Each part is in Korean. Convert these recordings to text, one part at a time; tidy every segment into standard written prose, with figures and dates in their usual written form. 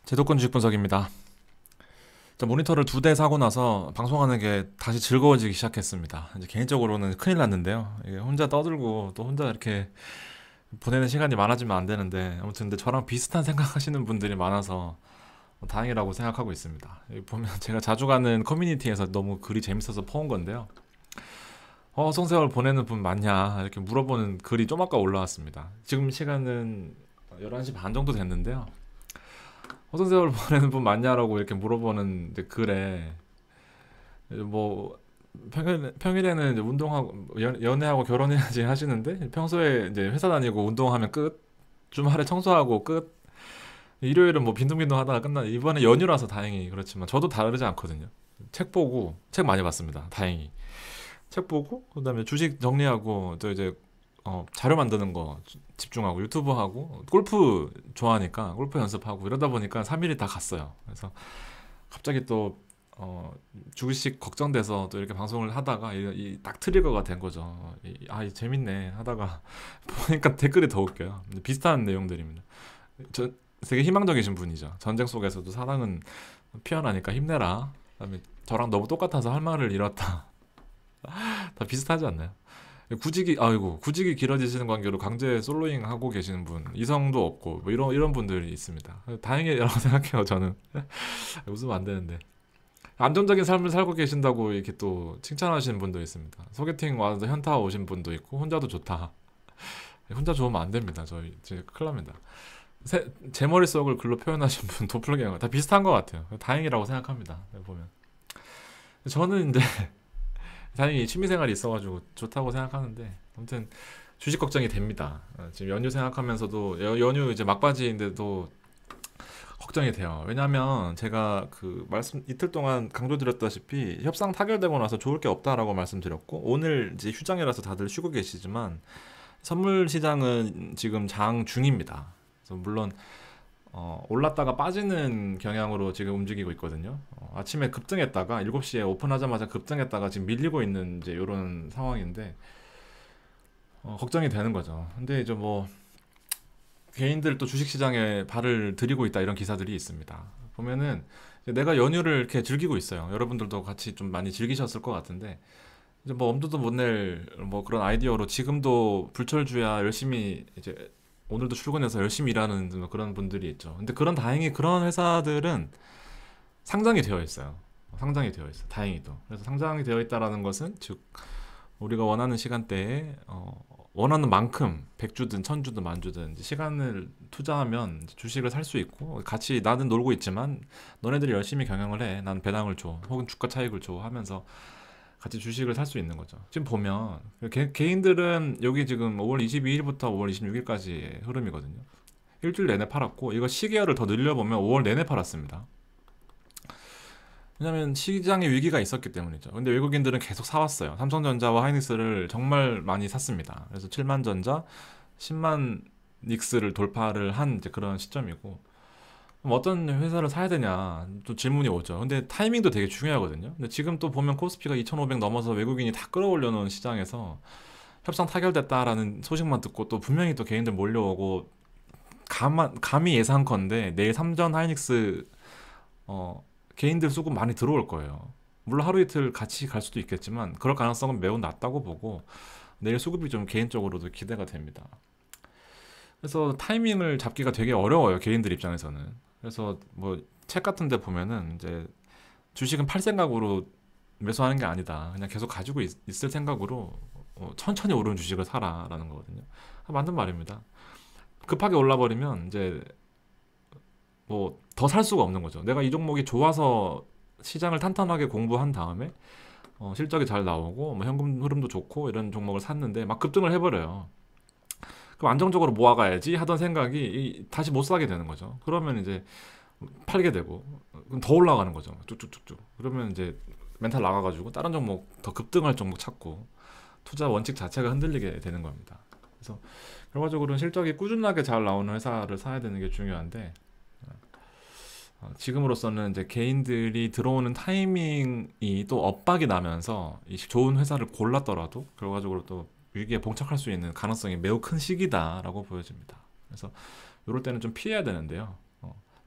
제도권 주식 분석입니다. 모니터를 2대 사고 나서 방송하는 게 다시 즐거워지기 시작했습니다. 이제 개인적으로는 큰일 났는데요. 이게 혼자 떠들고 또 혼자 이렇게 보내는 시간이 많아지면 안 되는데, 아무튼 근데 저랑 비슷한 생각하시는 분들이 많아서 다행이라고 생각하고 있습니다. 여기 보면 제가 자주 가는 커뮤니티에서 너무 글이 재밌어서 퍼온 건데요. 성세월 보내는 분 많냐 이렇게 물어보는 글이 좀 아까 올라왔습니다. 지금 시간은 11시 반 정도 됐는데요. 허송세월 보내는 분 맞냐라고 이렇게 물어보는 이제 글에 뭐 평일에는 이제 운동하고 연애하고 결혼해야지 하시는데, 평소에 이제 회사 다니고 운동하면 끝, 주말에 청소하고 끝, 일요일은 뭐 빈둥빈둥 하다가 끝나. 이번에 연휴라서 다행히 그렇지만 저도 다르지 않거든요. 책 보고, 책 많이 봤습니다. 다행히 책 보고, 그다음에 주식 정리하고, 또 이제 자료 만드는 거 집중하고, 유튜브 하고, 골프 좋아하니까 골프 연습하고, 이러다 보니까 3일이 다 갔어요. 그래서 갑자기 또 주식 걱정돼서 또 이렇게 방송을 하다가 딱 트리거가 된 거죠. 이 재밌네 하다가 보니까 댓글이 더 웃겨요. 비슷한 내용들입니다. 되게 희망적이신 분이죠. 전쟁 속에서도 사랑은 피어나니까 힘내라. 그다음에 저랑 너무 똑같아서 할 말을 잃었다. 다 비슷하지 않나요? 구직이 길어지시는 관계로 강제 솔로잉 하고 계시는 분, 이성도 없고 뭐 이런 분들이 있습니다. 다행이라고 생각해요. 저는 웃으면 안 되는데, 안정적인 삶을 살고 계신다고 이렇게 또 칭찬하시는 분도 있습니다. 소개팅 와서 현타 오신 분도 있고, 혼자도 좋다. 혼자 좋으면 안 됩니다. 제 큰일 납니다. 제 머릿속을 글로 표현하신 분, 도플갱어 다 비슷한 것 같아요. 다행이라고 생각합니다. 보면 저는 이제 다행히 취미생활이 있어가지고 좋다고 생각하는데, 아무튼 주식 걱정이 됩니다. 지금 연휴 생각하면서도 연휴 이제 막바지인데도 걱정이 돼요. 왜냐하면 제가 그 말씀 이틀 동안 강조드렸다시피 협상 타결되고 나서 좋을 게 없다라고 말씀드렸고, 오늘 이제 휴장이라서 다들 쉬고 계시지만 선물 시장은 지금 장 중입니다. 그래서 물론 올랐다가 빠지는 경향으로 지금 움직이고 있거든요. 아침에 급등했다가 7시에 오픈하자마자 급등했다가 지금 밀리고 있는 이제 이런 상황인데, 걱정이 되는 거죠. 근데 이제 뭐 개인들 또 주식시장에 발을 들이고 있다 이런 기사들이 있습니다. 보면은 이제 내가 연휴를 이렇게 즐기고 있어요. 여러분들도 같이 좀 많이 즐기셨을 것 같은데, 이제 뭐 엄두도 못 낼 뭐 그런 아이디어로 지금도 불철주야 열심히 이제 오늘도 출근해서 열심히 일하는 뭐 그런 분들이 있죠. 근데 다행히 그런 회사들은 상장이 되어 있어요. 상장이 되어 있어요. 다행히도. 그래서 상장이 되어 있다라는 것은, 즉 우리가 원하는 시간대에 원하는 만큼 100주든 1000주든 만주든 시간을 투자하면 주식을 살 수 있고, 같이 나는 놀고 있지만 너네들이 열심히 경영을 해, 난 배당을 줘, 혹은 주가 차익을 줘 하면서 같이 주식을 살 수 있는 거죠. 지금 보면 개인들은 여기 지금 5월 22일부터 5월 26일까지의 흐름이거든요. 일주일 내내 팔았고, 이거 시계열을 더 늘려보면 5월 내내 팔았습니다. 왜냐면 시장에 위기가 있었기 때문이죠. 근데 외국인들은 계속 사왔어요. 삼성전자와 하이닉스를 정말 많이 샀습니다. 그래서 7만 전자, 10만 닉스를 돌파를 한 이제 그런 시점이고, 그럼 어떤 회사를 사야 되냐 또 질문이 오죠. 근데 타이밍도 되게 중요하거든요. 근데 지금 또 보면 코스피가 2,500 넘어서 외국인이 다 끌어올려 놓은 시장에서 협상 타결됐다라는 소식만 듣고 또 분명히 또 개인들 몰려오고, 감히 예상컨대 내일 삼전 하이닉스 개인들 수급 많이 들어올 거예요. 물론 하루 이틀 같이 갈 수도 있겠지만 그럴 가능성은 매우 낮다고 보고, 내일 수급이 좀 개인적으로도 기대가 됩니다. 그래서 타이밍을 잡기가 되게 어려워요, 개인들 입장에서는. 그래서 뭐 책 같은 데 보면은 이제 주식은 팔 생각으로 매수하는 게 아니다, 그냥 계속 가지고 있을 생각으로 천천히 오르는 주식을 사라라는 거거든요. 맞는 말입니다. 급하게 올라버리면 이제 뭐 더 살 수가 없는 거죠. 내가 이 종목이 좋아서 시장을 탄탄하게 공부한 다음에 실적이 잘 나오고 뭐 현금 흐름도 좋고 이런 종목을 샀는데 막 급등을 해버려요. 그럼 안정적으로 모아가야지 하던 생각이 다시 못 사게 되는 거죠. 그러면 이제 팔게 되고, 그럼 더 올라가는 거죠. 쭉쭉쭉쭉. 그러면 이제 멘탈 나가가지고 다른 종목, 더 급등할 종목 찾고, 투자 원칙 자체가 흔들리게 되는 겁니다. 그래서 결과적으로는 실적이 꾸준하게 잘 나오는 회사를 사야 되는 게 중요한데, 지금으로서는 이제 개인들이 들어오는 타이밍이 또 엇박이 나면서 이 좋은 회사를 골랐더라도 결과적으로 또 위기에 봉착할 수 있는 가능성이 매우 큰 시기다라고 보여집니다. 그래서 이럴 때는 좀 피해야 되는데요.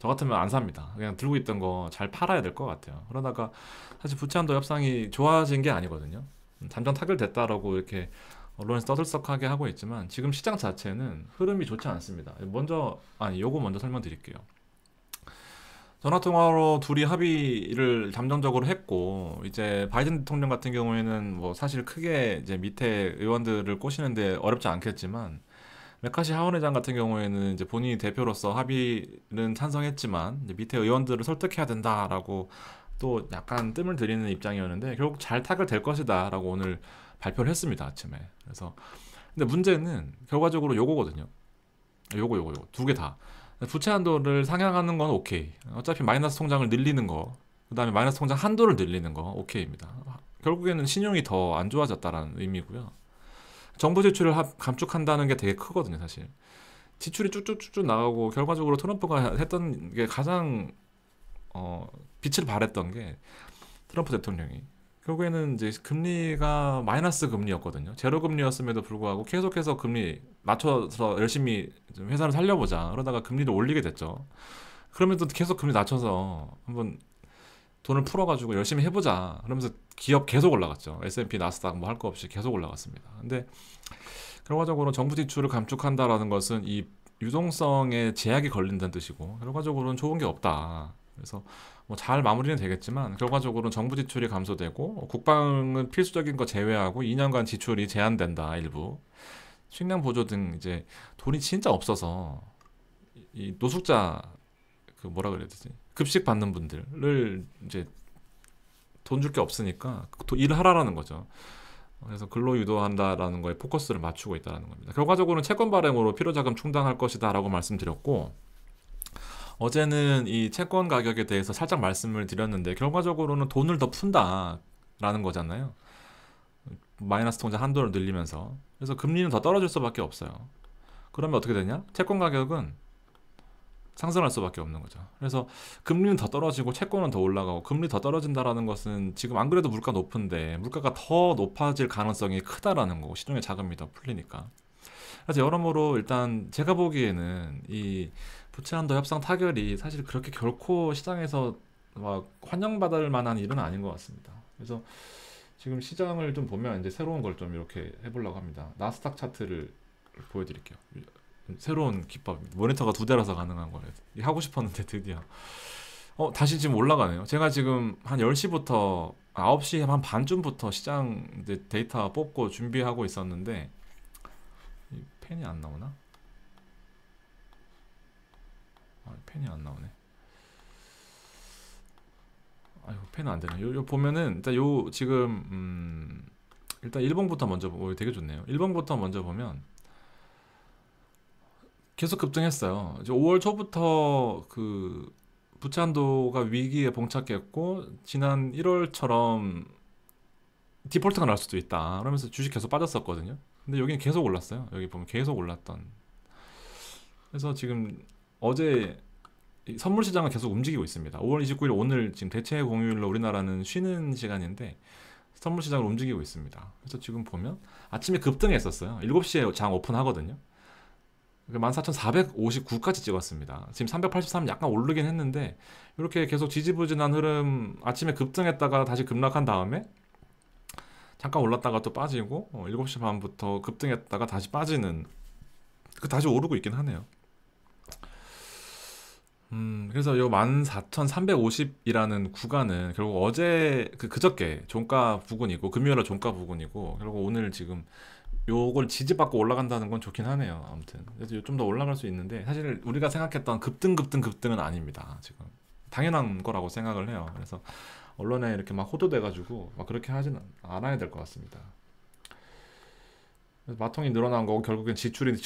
저 같으면 안 삽니다. 그냥 들고 있던 거 잘 팔아야 될 것 같아요. 그러다가 사실 부채한도 협상이 좋아진 게 아니거든요. 잠정 타결됐다라고 이렇게 언론에서 떠들썩하게 하고 있지만 지금 시장 자체는 흐름이 좋지 않습니다. 요거 먼저 설명드릴게요. 전화통화로 둘이 합의를 잠정적으로 했고, 이제 바이든 대통령 같은 경우에는 뭐 사실 크게 이제 밑에 의원들을 꼬시는데 어렵지 않겠지만, 메카시 하원의장 같은 경우에는 이제 본인이 대표로서 합의는 찬성했지만, 이제 밑에 의원들을 설득해야 된다라고 또 약간 뜸을 들이는 입장이었는데, 결국 잘 타결될 것이다라고 오늘 발표를 했습니다, 아침에. 그래서, 근데 문제는 결과적으로 요거거든요. 요거 두 개 다. 부채 한도를 상향하는 건 오케이. 어차피 마이너스 통장을 늘리는 거, 그 다음에 마이너스 통장 한도를 늘리는 거 오케이입니다. 결국에는 신용이 더 안 좋아졌다라는 의미고요. 정부 지출을 감축한다는 게 되게 크거든요, 사실. 지출이 쭉쭉쭉쭉 나가고 결과적으로 트럼프가 했던 게 가장 빛을 발했던 게 트럼프 대통령이 결국에는 이제 금리가 마이너스 금리였거든요. 제로 금리였음에도 불구하고 계속해서 금리 낮춰서 열심히 좀 회사를 살려보자. 그러다가 금리를 올리게 됐죠. 그러면서 계속 금리 낮춰서 한번 돈을 풀어가지고 열심히 해보자. 그러면서 기업 계속 올라갔죠. S&P, 나스닥 뭐 할 거 없이 계속 올라갔습니다. 근데 결과적으로 정부 지출을 감축한다라는 것은 이 유동성에 제약이 걸린다는 뜻이고 결과적으로는 좋은 게 없다. 그래서 뭐 잘 마무리는 되겠지만 결과적으로는 정부 지출이 감소되고 국방은 필수적인 거 제외하고 2년간 지출이 제한된다. 일부 식량 보조 등 이제 돈이 진짜 없어서 이 노숙자 그 뭐라 그래야 되지? 급식 받는 분들을 이제 돈 줄 게 없으니까 일을 하라라는 거죠. 그래서 근로 유도한다라는 거에 포커스를 맞추고 있다는 겁니다. 결과적으로는 채권 발행으로 필요자금 충당할 것이다라고 말씀드렸고 어제는 이 채권 가격에 대해서 살짝 말씀을 드렸는데 결과적으로는 돈을 더 푼다라는 거잖아요. 마이너스 통장 한도를 늘리면서 그래서 금리는 더 떨어질 수밖에 없어요. 그러면 어떻게 되냐? 채권 가격은 상승할 수밖에 없는 거죠. 그래서 금리는 더 떨어지고 채권은 더 올라가고 금리 더 떨어진다라는 것은 지금 안 그래도 물가 높은데 물가가 더 높아질 가능성이 크다라는 거고 시중에 자금이 더 풀리니까. 그래서 여러모로 일단 제가 보기에는 이 부채 한도 협상 타결이 사실 그렇게 결코 시장에서 막 환영받을 만한 일은 아닌 것 같습니다. 그래서 지금 시장을 좀 보면 이제 새로운 걸 좀 이렇게 해보려고 합니다. 나스닥 차트를 보여드릴게요. 새로운 기법입니다. 모니터가 두 대라서 가능한 거예요. 하고 싶었는데 드디어 다시 지금 올라가네요. 제가 지금 한 10시부터 9시 한 반쯤부터 시장 이제 데이터 뽑고 준비하고 있었는데 이 펜이 안 나오나? 펜이 안 나오네. 아이고 펜은 안 되네. 요 보면은 일단 요 지금 일단 1번부터 먼저 되게 좋네요. 1번부터 먼저 보면 계속 급등했어요. 이제 5월 초부터 그 부채 한도가 위기에 봉착했고 지난 1월처럼 디폴트가 날 수도 있다. 그러면서 주식 계속 빠졌었거든요. 근데 여기는 계속 올랐어요. 여기 보면 계속 올랐던. 그래서 지금 어제 선물 시장은 계속 움직이고 있습니다. 5월 29일 오늘 지금 대체 공휴일로 우리나라는 쉬는 시간인데 선물 시장을 움직이고 있습니다. 그래서 지금 보면 아침에 급등했었어요. 7시에 장 오픈하거든요. 14,459까지 찍었습니다. 지금 383 약간 오르긴 했는데 이렇게 계속 지지부진한 흐름 아침에 급등했다가 다시 급락한 다음에 잠깐 올랐다가 또 빠지고 7시 반부터 급등했다가 다시 빠지는 다시 오르고 있긴 하네요. 그래서 요 14,350이라는 구간은 결국 어제 그저께 종가 부근이고 금요일에 종가 부근이고 결국 오늘 지금 요걸 지지받고 올라간다는 건 좋긴 하네요. 아무튼 그래서 좀 더 올라갈 수 있는데 사실 우리가 생각했던 급등은 아닙니다. 지금 당연한 거라고 생각을 해요. 그래서 언론에 이렇게 막 호도돼가지고 막 그렇게 하진 않아야 될 것 같습니다. 그래서 마통이 늘어난 거고 결국엔 지출을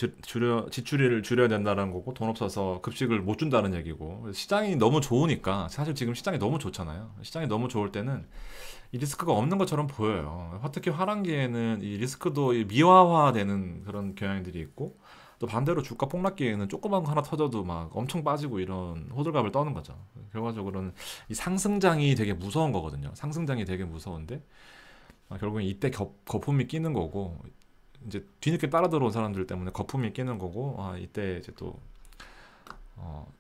줄여야 된다는 거고 돈 없어서 급식을 못 준다는 얘기고 그래서 시장이 너무 좋으니까 사실 지금 시장이 너무 좋잖아요. 시장이 너무 좋을 때는 이 리스크가 없는 것처럼 보여요. 특히 하반기에는 이 리스크도 미화화되는 그런 경향들이 있고 또 반대로 주가 폭락기에는 조그만 거 하나 터져도 막 엄청 빠지고 이런 호들갑을 떠는 거죠. 결과적으로는 이 상승장이 되게 무서운 거거든요. 상승장이 되게 무서운데 결국엔 이때 거품이 끼는 거고 이제 뒤늦게 따라 들어온 사람들 때문에 거품이 끼는 거고 이때 이제 또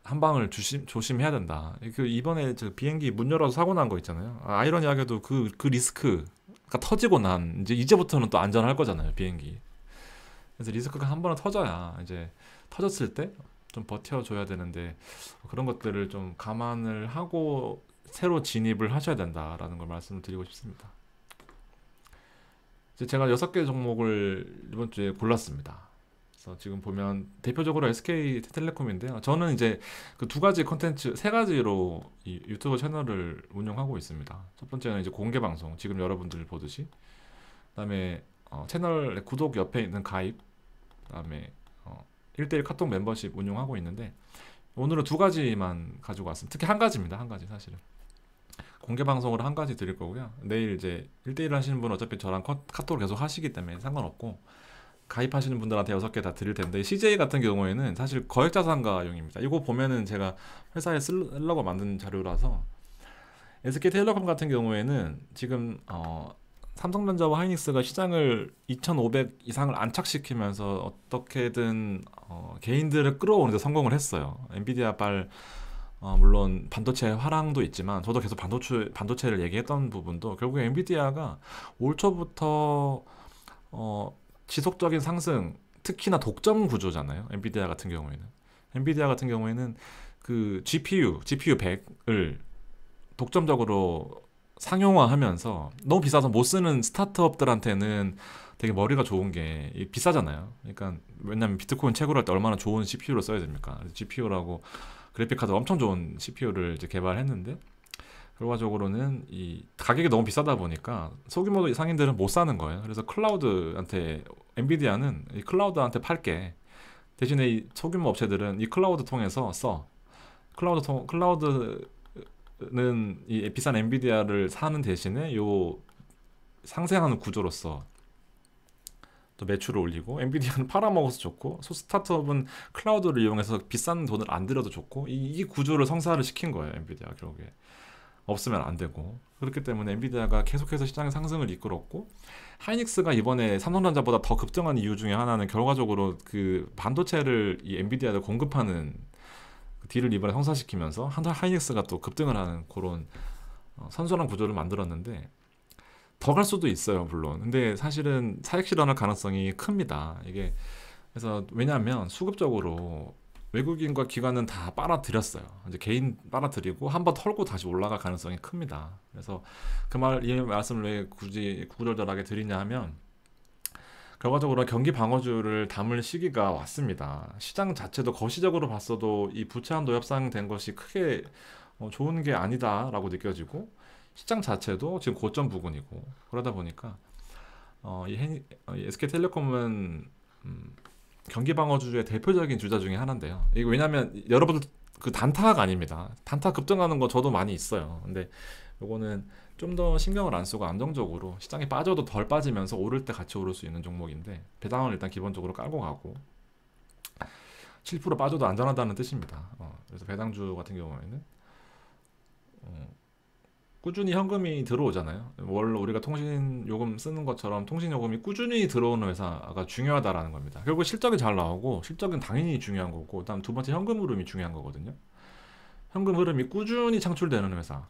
한 방을 조심해야 된다. 그 이번에 저 비행기 문 열어서 사고 난 거 있잖아요. 아이러니하게도 그 리스크가 터지고 난 이제부터는 또 안전할 거잖아요, 비행기. 그래서 리스크가 한 번은 터져야 이제 터졌을 때 좀 버텨줘야 되는데 그런 것들을 좀 감안을 하고 새로 진입을 하셔야 된다라는 걸 말씀을 드리고 싶습니다. 이제 제가 6개 종목을 이번 주에 골랐습니다. 그래서 지금 보면 대표적으로 SK텔레콤인데요. 저는 이제 그 두 가지 컨텐츠, 세 가지로 이 유튜브 채널을 운영하고 있습니다. 첫 번째는 이제 공개 방송, 지금 여러분들 보듯이. 그다음에 채널 구독 옆에 있는 가입, 그다음에 1대1 카톡 멤버십 운영하고 있는데 오늘은 두 가지만 가지고 왔습니다. 특히 한 가지입니다. 한 가지 사실은. 공개 방송으로 한 가지 드릴 거고요. 내일 이제 1대1 하시는 분은 어차피 저랑 카톡을 계속 하시기 때문에 상관없고 가입하시는 분들한테 6개 다 드릴 텐데 CJ 같은 경우에는 사실 거액자산가용입니다. 이거 보면은 제가 회사에 쓰려고 만든 자료라서 SK텔레콤 같은 경우에는 지금 삼성전자와 하이닉스가 시장을 2,500 이상을 안착시키면서 어떻게든 개인들을 끌어오는 데 성공을 했어요. 엔비디아발 물론 반도체 화랑도 있지만 저도 계속 반도체를 얘기했던 부분도 결국에 엔비디아가 올 초부터 지속적인 상승, 특히나 독점 구조잖아요. 엔비디아 같은 경우에는 그 GPU 100을 독점적으로 상용화하면서 너무 비싸서 못 쓰는 스타트업들한테는 되게 머리가 좋은 게 비싸잖아요. 그러니까 왜냐면 비트코인 채굴할 때 얼마나 좋은 CPU를 써야 됩니까? GPU라고 그래픽카드 엄청 좋은 CPU를 이제 개발했는데 결과적으로는 이 가격이 너무 비싸다 보니까 소규모 상인들은 못 사는 거예요. 그래서 클라우드한테 엔비디아는 이 클라우드한테 팔게 대신에 이 소규모 업체들은 이 클라우드 통해서 써. 클라우드는 이 비싼 엔비디아를 사는 대신에 요 상생하는 구조로서 또 매출을 올리고 엔비디아는 팔아먹어서 좋고 스타트업은 클라우드를 이용해서 비싼 돈을 안 들여도 좋고 이 구조를 성사를 시킨 거예요. 엔비디아 결국에 없으면 안 되고 그렇기 때문에 엔비디아가 계속해서 시장의 상승을 이끌었고 하이닉스가 이번에 삼성전자보다 더 급등한 이유 중에 하나는 결과적으로 그 반도체를 이 엔비디아를 공급하는 딜을 이번에 성사시키면서 하이닉스가 또 급등을 하는 그런 선선한 구조를 만들었는데 더 갈 수도 있어요 물론. 근데 사실은 사익 실현할 가능성이 큽니다. 이게 그래서 왜냐하면 수급적으로 외국인과 기관은 다 빨아들였어요. 이제 개인 빨아들이고 한번 털고 다시 올라갈 가능성이 큽니다. 그래서 이 말씀을 왜 굳이 구구절절하게 드리냐 하면 결과적으로 경기 방어주를 담을 시기가 왔습니다. 시장 자체도 거시적으로 봤어도 이 부채 한도 협상된 것이 크게 좋은 게 아니다라고 느껴지고 시장 자체도 지금 고점 부근이고 그러다 보니까 이 SK텔레콤은 경기 방어주의 대표적인 주자 중에 하나인데요. 이거 왜냐면 여러분들 그 단타가 아닙니다. 단타 급등하는 거 저도 많이 있어요. 근데 요거는 좀 더 신경을 안 쓰고 안정적으로 시장이 빠져도 덜 빠지면서 오를 때 같이 오를 수 있는 종목인데 배당을 일단 기본적으로 깔고 가고 7% 빠져도 안전하다는 뜻입니다. 그래서 배당주 같은 경우에는 꾸준히 현금이 들어오잖아요. 원래 우리가 통신 요금 쓰는 것처럼 통신 요금이 꾸준히 들어오는 회사가 중요하다라는 겁니다. 결국 실적이 잘 나오고 실적은 당연히 중요한 거고 그다음 두 번째 현금 흐름이 중요한 거거든요. 현금 흐름이 꾸준히 창출되는 회사.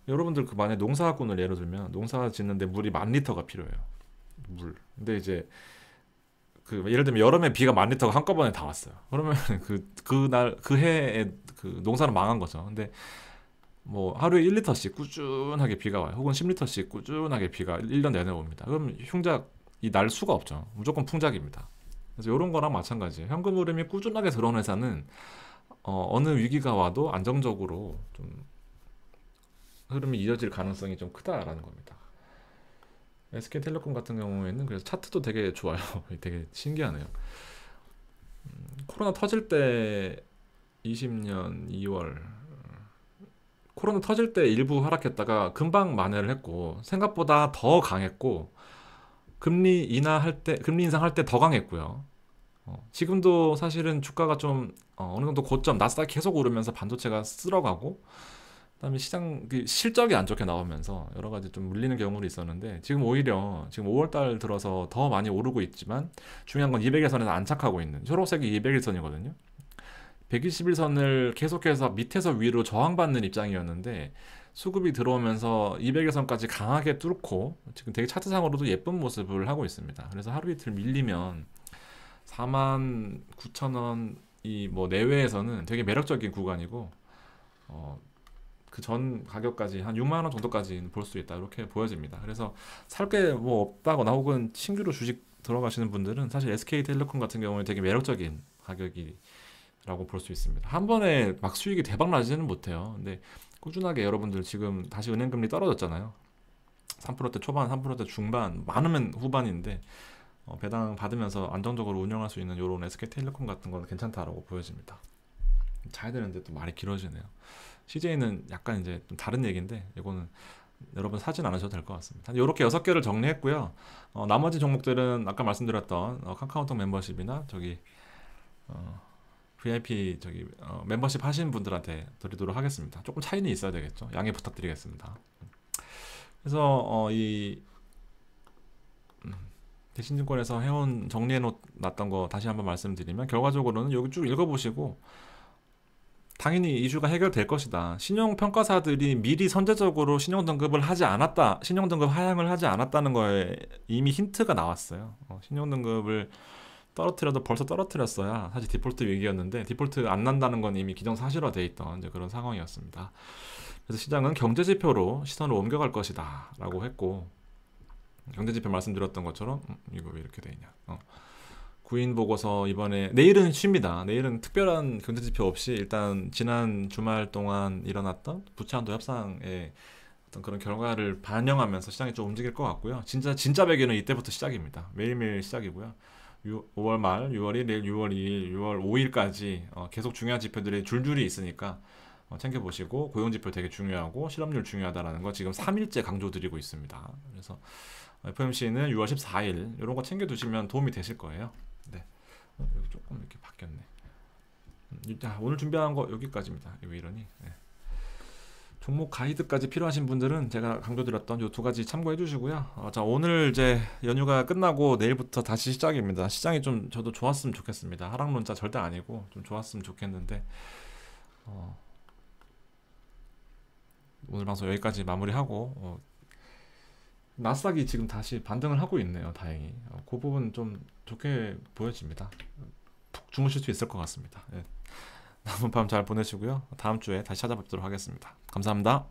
여러분들 그 만약 농사꾼을 예를 들면 농사 짓는데 물이 10,000리터가 필요해요. 물. 근데 이제 그 예를 들면 여름에 비가 10,000리터가 한꺼번에 다 왔어요. 그러면 그날 그 해에 그 농사는 망한 거죠. 근데 뭐 하루에 1리터씩 꾸준하게 비가 와요. 혹은 10리터씩 꾸준하게 비가 1년 내내 옵니다. 그럼 흉작이 날 수가 없죠. 무조건 풍작입니다. 그래서 이런 거랑 마찬가지예요. 현금 흐름이 꾸준하게 들어오는 회사는 어느 위기가 와도 안정적으로 좀 흐름이 이어질 가능성이 좀 크다라는 겁니다. SK텔레콤 같은 경우에는 그래서 차트도 되게 좋아요. 되게 신기하네요. 코로나 터질 때 20년 2월 코로나 터질 때 일부 하락했다가 금방 만회를 했고 생각보다 더 강했고 금리 인상할 때 더 강했고요. 지금도 사실은 주가가 좀 어느 정도 고점 나스닥이 계속 오르면서 반도체가 쓸어가고 그다음에 시장 실적이 안 좋게 나오면서 여러 가지 좀 물리는 경우도 있었는데 지금 오히려 지금 5월달 들어서 더 많이 오르고 있지만 중요한 건 200일선에서 안착하고 있는 초록색이 200일선이거든요. 121선을 계속해서 밑에서 위로 저항받는 입장이었는데 수급이 들어오면서 200일선까지 강하게 뚫고 지금 되게 차트상으로도 예쁜 모습을 하고 있습니다. 그래서 하루 이틀 밀리면 49,000원 이 뭐 내외에서는 되게 매력적인 구간이고 그 전 가격까지 한 6만 원 정도까지 볼 수 있다 이렇게 보여집니다. 그래서 살 게 뭐 없다거나 혹은 신규로 주식 들어가시는 분들은 사실 SK텔레콤 같은 경우에 되게 매력적인 가격이라고 볼 수 있습니다. 한 번에 막 수익이 대박 나지는 못해요. 근데 꾸준하게 여러분들 지금 다시 은행금리 떨어졌잖아요. 3%대 초반, 3%대 중반, 많으면 후반인데 배당 받으면서 안정적으로 운영할 수 있는 이런 SK텔레콤 같은 건 괜찮다라고 보여집니다. 잘 되는데 또 말이 길어지네요. CJ는 약간 이제 좀 다른 얘기인데 이거는 여러분 사진 않으셔도 될 것 같습니다. 이렇게 6개를 정리했고요. 나머지 종목들은 아까 말씀드렸던 카카오톡 멤버십이나 저기 VIP 저기 멤버십 하시는 분들한테 드리도록 하겠습니다. 조금 차이는 있어야 되겠죠. 양해 부탁드리겠습니다. 그래서 이 대신증권에서 해온 정리해 놨던 거 다시 한번 말씀드리면 결과적으로는 여기 쭉 읽어보시고 당연히 이슈가 해결될 것이다. 신용평가사들이 미리 선제적으로 신용등급을 하지 않았다, 신용등급 하향을 하지 않았다는 거에 이미 힌트가 나왔어요. 신용등급을 떨어뜨려도 벌써 떨어뜨렸어야 사실 디폴트 위기였는데 디폴트 안 난다는 건 이미 기정사실화돼 있던 이제 그런 상황이었습니다. 그래서 시장은 경제지표로 시선을 옮겨갈 것이다 라고 했고, 경제지표 말씀드렸던 것처럼 이거 왜 이렇게 돼 있냐, 구인 보고서 이번에 내일은 쉽니다. 내일은 특별한 경제지표 없이 일단 지난 주말 동안 일어났던 부채한도 협상의 어떤 그런 결과를 반영하면서 시장이 좀 움직일 것 같고요. 진짜 배기는 이때부터 시작입니다. 매일매일 시작이고요. 5월 말, 6월 1일, 6월 2일, 6월 5일까지 계속 중요한 지표들이 줄줄이 있으니까 챙겨보시고, 고용지표 되게 중요하고 실업률 중요하다는 거 지금 3일째 강조드리고 있습니다. 그래서 FOMC는 6월 14일 이런 거 챙겨두시면 도움이 되실 거예요. 네, 여기 조금 이렇게 바뀌었네. 자, 오늘 준비한 거 여기까지입니다. 왜 이러니? 네. 종목 가이드까지 필요하신 분들은 제가 강조드렸던 이 두 가지 참고해 주시고요. 자, 오늘 이제 연휴가 끝나고 내일부터 다시 시작입니다. 시장이 좀 저도 좋았으면 좋겠습니다. 하락론자 절대 아니고 좀 좋았으면 좋겠는데 오늘 방송 여기까지 마무리하고 나스닥이 지금 다시 반등을 하고 있네요. 다행히 그 부분 좀 좋게 보여집니다. 푹 주무실 수 있을 것 같습니다. 네. 남은 밤 잘 보내시고요. 다음 주에 다시 찾아뵙도록 하겠습니다. 감사합니다.